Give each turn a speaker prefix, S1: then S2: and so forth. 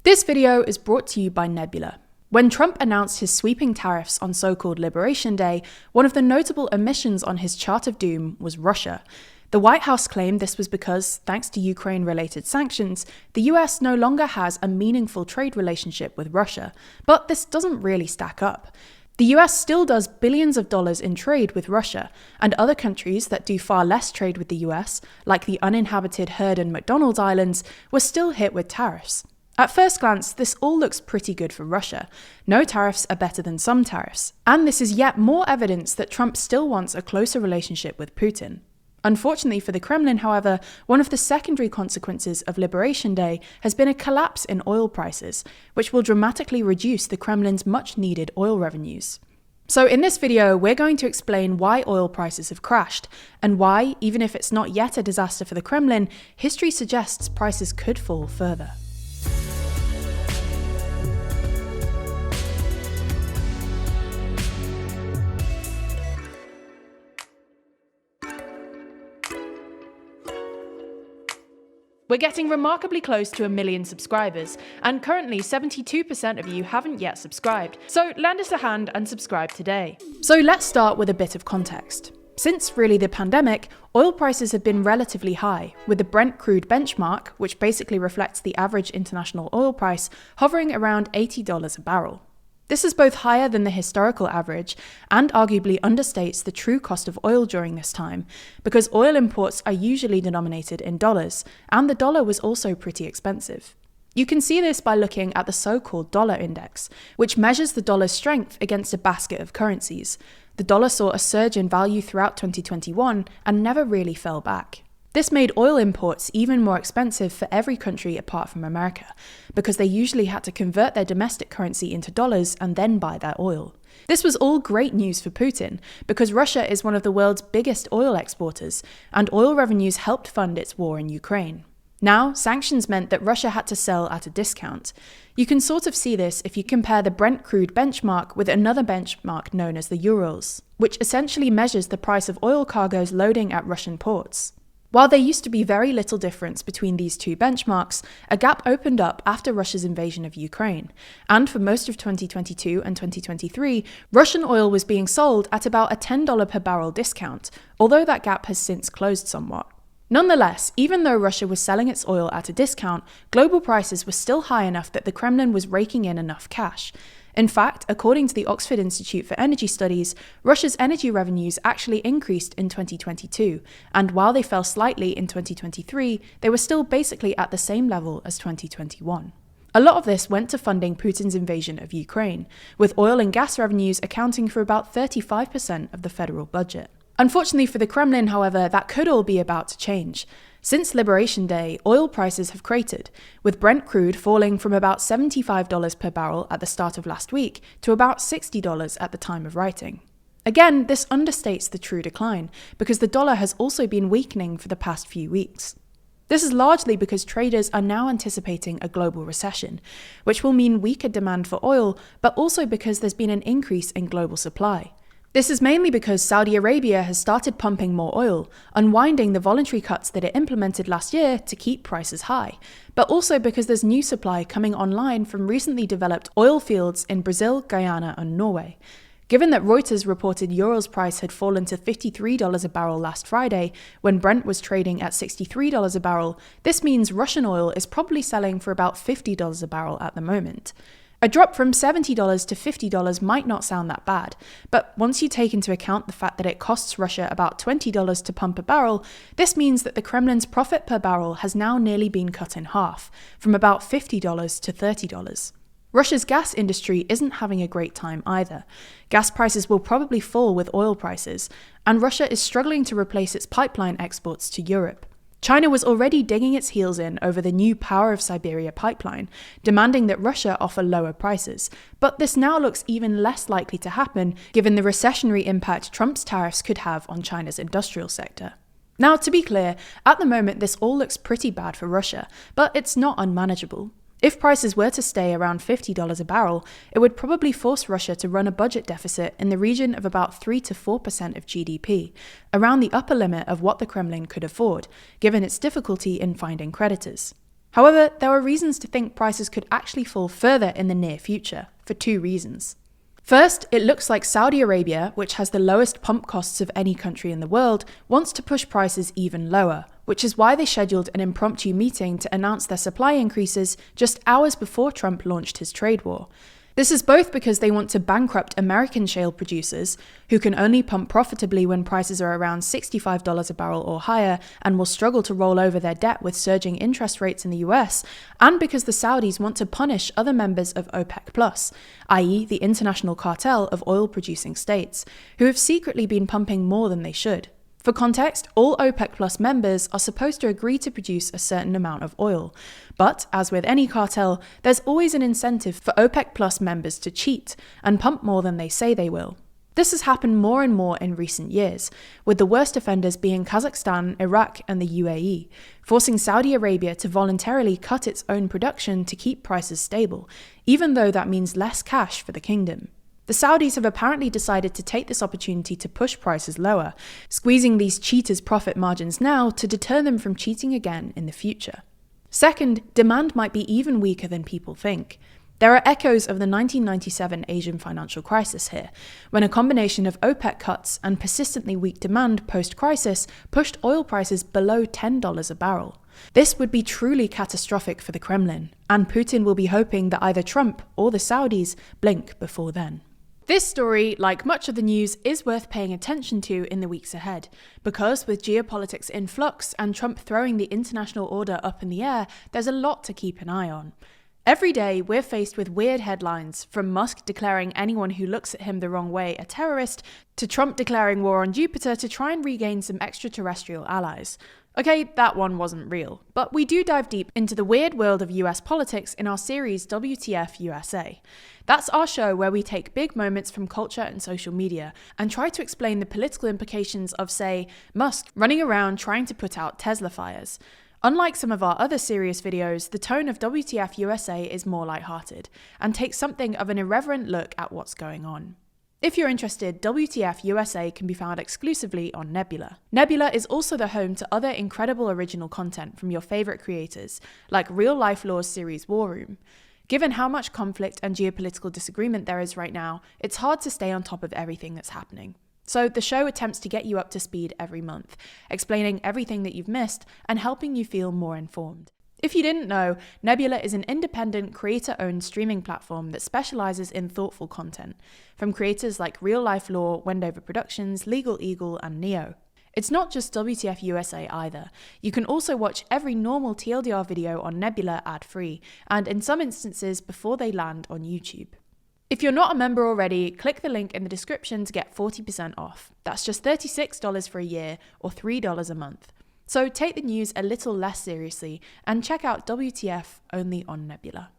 S1: This video is brought to you by Nebula. When Trump announced his sweeping tariffs on so-called Liberation Day, one of the notable omissions on his chart of doom was Russia. The White House claimed this was because, thanks to Ukraine-related sanctions, the US no longer has a meaningful trade relationship with Russia. But this doesn't really stack up. The US still does billions of dollars in trade with Russia, and other countries that do far less trade with the US, like the uninhabited Heard and McDonald Islands, were still hit with tariffs. At first glance, this all looks pretty good for Russia. No tariffs are better than some tariffs. And this is yet more evidence that Trump still wants a closer relationship with Putin. Unfortunately for the Kremlin, however, one of the secondary consequences of Liberation Day has been a collapse in oil prices, which will dramatically reduce the Kremlin's much-needed oil revenues. So in this video, we're going to explain why oil prices have crashed, and why, even if it's not yet a disaster for the Kremlin, history suggests prices could fall further. We're getting remarkably close to 1 million subscribers, and currently 72% of you haven't yet subscribed, so lend us a hand and subscribe today. So let's start with a bit of context. Since really the pandemic, oil prices have been relatively high, with the Brent crude benchmark, which basically reflects the average international oil price, hovering around $80 a barrel. This is both higher than the historical average and arguably understates the true cost of oil during this time, because oil imports are usually denominated in dollars, and the dollar was also pretty expensive. You can see this by looking at the so-called dollar index, which measures the dollar's strength against a basket of currencies. The dollar saw a surge in value throughout 2021 and never really fell back. This made oil imports even more expensive for every country apart from America, because they usually had to convert their domestic currency into dollars and then buy their oil. This was all great news for Putin, because Russia is one of the world's biggest oil exporters, and oil revenues helped fund its war in Ukraine. Now, sanctions meant that Russia had to sell at a discount. You can sort of see this if you compare the Brent crude benchmark with another benchmark known as the Urals, which essentially measures the price of oil cargoes loading at Russian ports. While there used to be very little difference between these two benchmarks, a gap opened up after Russia's invasion of Ukraine, and for most of 2022 and 2023, Russian oil was being sold at about a $10 per barrel discount, although that gap has since closed somewhat. Nonetheless, even though Russia was selling its oil at a discount, global prices were still high enough that the Kremlin was raking in enough cash. In fact, according to the Oxford Institute for Energy Studies, Russia's energy revenues actually increased in 2022, and while they fell slightly in 2023, they were still basically at the same level as 2021. A lot of this went to funding Putin's invasion of Ukraine, with oil and gas revenues accounting for about 35% of the federal budget. Unfortunately for the Kremlin, however, that could all be about to change. Since Liberation Day, oil prices have cratered, with Brent crude falling from about $75 per barrel at the start of last week to about $60 at the time of writing. Again, this understates the true decline, because the dollar has also been weakening for the past few weeks. This is largely because traders are now anticipating a global recession, which will mean weaker demand for oil, but also because there's been an increase in global supply. This is mainly because Saudi Arabia has started pumping more oil, unwinding the voluntary cuts that it implemented last year to keep prices high, but also because there's new supply coming online from recently developed oil fields in Brazil, Guyana, and Norway. Given that Reuters reported Ural's price had fallen to $53 a barrel last Friday, when Brent was trading at $63 a barrel, this means Russian oil is probably selling for about $50 a barrel at the moment. A drop from $70 to $50 might not sound that bad, but once you take into account the fact that it costs Russia about $20 to pump a barrel, this means that the Kremlin's profit per barrel has now nearly been cut in half, from about $50 to $30. Russia's gas industry isn't having a great time either. Gas prices will probably fall with oil prices, and Russia is struggling to replace its pipeline exports to Europe. China was already digging its heels in over the new Power of Siberia pipeline, demanding that Russia offer lower prices. But this now looks even less likely to happen, given the recessionary impact Trump's tariffs could have on China's industrial sector. Now, to be clear, at the moment this all looks pretty bad for Russia, but it's not unmanageable. If prices were to stay around $50 a barrel, it would probably force Russia to run a budget deficit in the region of about 3 to 4% of GDP, around the upper limit of what the Kremlin could afford, given its difficulty in finding creditors. However, there are reasons to think prices could actually fall further in the near future, for two reasons. First, it looks like Saudi Arabia, which has the lowest pump costs of any country in the world, wants to push prices even lower, which is why they scheduled an impromptu meeting to announce their supply increases just hours before Trump launched his trade war. This is both because they want to bankrupt American shale producers, who can only pump profitably when prices are around $65 a barrel or higher and will struggle to roll over their debt with surging interest rates in the US, and because the Saudis want to punish other members of OPEC+, i.e. the international cartel of oil-producing states, who have secretly been pumping more than they should. For context, all OPEC+ members are supposed to agree to produce a certain amount of oil. But, as with any cartel, there's always an incentive for OPEC+ members to cheat and pump more than they say they will. This has happened more and more in recent years, with the worst offenders being Kazakhstan, Iraq, and the UAE, forcing Saudi Arabia to voluntarily cut its own production to keep prices stable, even though that means less cash for the kingdom. The Saudis have apparently decided to take this opportunity to push prices lower, squeezing these cheaters' profit margins now to deter them from cheating again in the future. Second, demand might be even weaker than people think. There are echoes of the 1997 Asian financial crisis here, when a combination of OPEC cuts and persistently weak demand post-crisis pushed oil prices below $10 a barrel. This would be truly catastrophic for the Kremlin, and Putin will be hoping that either Trump or the Saudis blink before then. This story, like much of the news, is worth paying attention to in the weeks ahead, because with geopolitics in flux and Trump throwing the international order up in the air, there's a lot to keep an eye on. Every day, we're faced with weird headlines, from Musk declaring anyone who looks at him the wrong way a terrorist, to Trump declaring war on Jupiter to try and regain some extraterrestrial allies. Okay, that one wasn't real, but we do dive deep into the weird world of US politics in our series WTF USA. That's our show where we take big moments from culture and social media and try to explain the political implications of, say, Musk running around trying to put out Tesla fires. Unlike some of our other serious videos, the tone of WTF USA is more lighthearted and takes something of an irreverent look at what's going on. If you're interested, WTF USA can be found exclusively on Nebula. Nebula is also the home to other incredible original content from your favourite creators, like Real Life Law's series War Room. Given how much conflict and geopolitical disagreement there is right now, it's hard to stay on top of everything that's happening. So the show attempts to get you up to speed every month, explaining everything that you've missed and helping you feel more informed. If you didn't know, Nebula is an independent, creator-owned streaming platform that specializes in thoughtful content, from creators like Real Life Law, Wendover Productions, Legal Eagle, and Neo. It's not just WTF USA either. You can also watch every normal TLDR video on Nebula ad-free, and in some instances before they land on YouTube. If you're not a member already, click the link in the description to get 40% off. That's just $36 for a year, or $3 a month. So take the news a little less seriously and check out WTF only on Nebula.